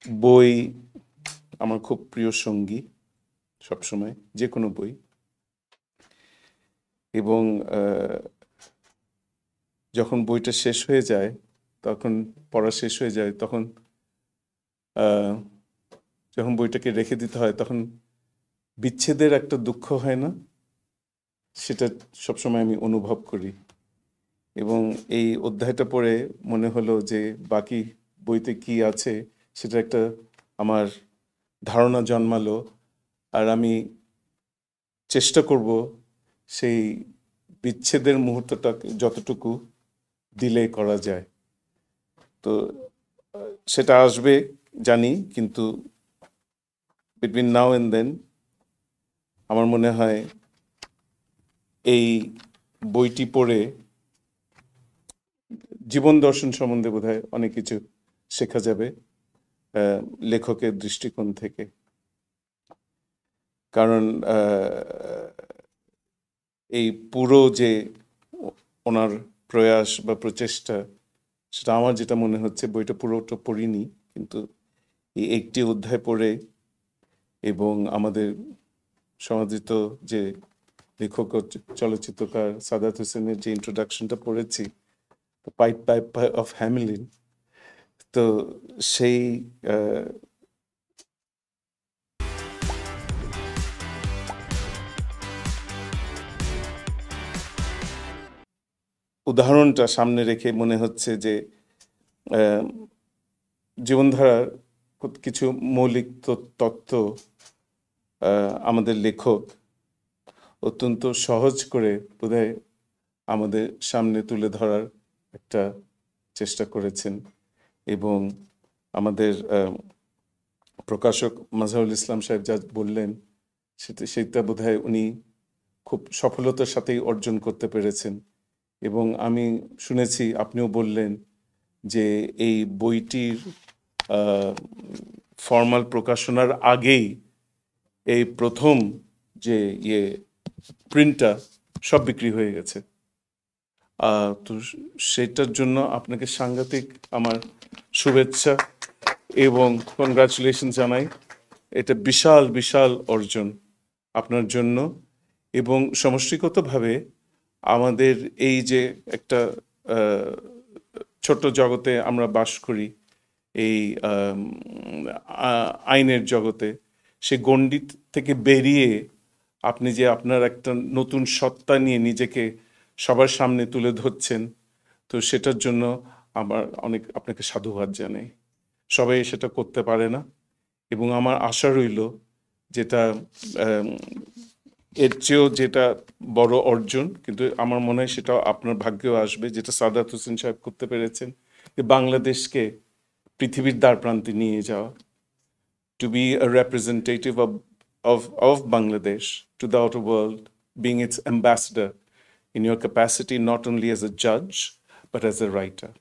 বই আমার খুব প্রিয় সঙ্গী সবসময়, যে কোনো বই। এবং যখন বইটা শেষ হয়ে যায়, তখন পড়া শেষ হয়ে যায়, তখন আহ, যখন বইটাকে রেখে দিতে হয়, তখন বিচ্ছেদের একটা দুঃখ হয় না, সেটা সবসময় আমি অনুভব করি। এবং এই অধ্যায়টা পড়ে মনে হলো যে বাকি বইতে কি আছে সেটা একটা আমার ধারণা জন্মালো। আর আমি চেষ্টা করব সেই বিচ্ছেদের মুহূর্তটাকে যতটুকু ডিলে করা যায়। তো সেটা আসবে জানি, কিন্তু বিটুইন নাও অ্যান্ড দেন আমার মনে হয় এই বইটি পড়ে জীবন দর্শন সম্বন্ধে বোধহয় অনেক কিছু শেখা যাবে আহ, লেখকের দৃষ্টিকোণ থেকে। কারণ এই পুরো যে ওনার প্রয়াস বা প্রচেষ্টা, সেটা আমার যেটা মনে হচ্ছে, বইটা পুরোটা পড়িনি, কিন্তু এই একটি অধ্যায় পড়ে এবং আমাদের সমাদৃত যে লেখক ও চলচ্চিত্রকার সাদাত হোসেনের যে ইন্ট্রোডাকশনটা পড়েছি, পাইপ পাইপ অফ হ্যামিলিন, তো সেই আহ, উদাহরণটা সামনে রেখে মনে হচ্ছে যে আহ, জীবনধারার কিছু মৌলিক তত্ত্ব আমাদের লেখক অত্যন্ত সহজ করে বোধহয় আমাদের সামনে তুলে ধরার একটা চেষ্টা করেছেন। এবং আমাদের প্রকাশক মাজহারুল ইসলাম সাহেব যা বললেন, সেটা বোধহয় উনি খুব সফলতার সাথেই অর্জন করতে পেরেছেন। এবং আমি শুনেছি, আপনিও বললেন, যে এই বইটির ফর্মাল প্রকাশনার আগেই এই প্রথম যে প্রিন্টটা সব বিক্রি হয়ে গেছে। তো সেটার জন্য আপনাকে সাংঘাতিক আমার শুভেচ্ছা এবং কনগ্রাচুলেশন জানাই। এটা বিশাল বিশাল অর্জন আপনার জন্য। এবং সমষ্টিগতভাবে আমাদের এই যে একটা আহ, ছোট্ট জগতে আমরা বাস করি, এই আইনের জগতে, সে গণ্ডি থেকে বেরিয়ে আপনি যে আপনার একটা নতুন সত্তা নিয়ে নিজেকে সবার সামনে তুলে ধরছেন, তো সেটার জন্য আমার অনেক আপনাকে সাধুবাদ জানাই। সবাই সেটা করতে পারে না। এবং আমার আশা রইল যেটা আম, এর চেয়েও যেটা বড় অর্জন, কিন্তু আমার মনে হয় সেটা আপনার ভাগ্যেও আসবে, যেটা সাদাত হোসেন সাহেব করতে পেরেছেন, যে বাংলাদেশকে পৃথিবীর দ্বার প্রান্তে নিয়ে যাওয়া, to be a representative of Bangladesh to the outer world, being its ambassador in your capacity not only as a judge but as a writer.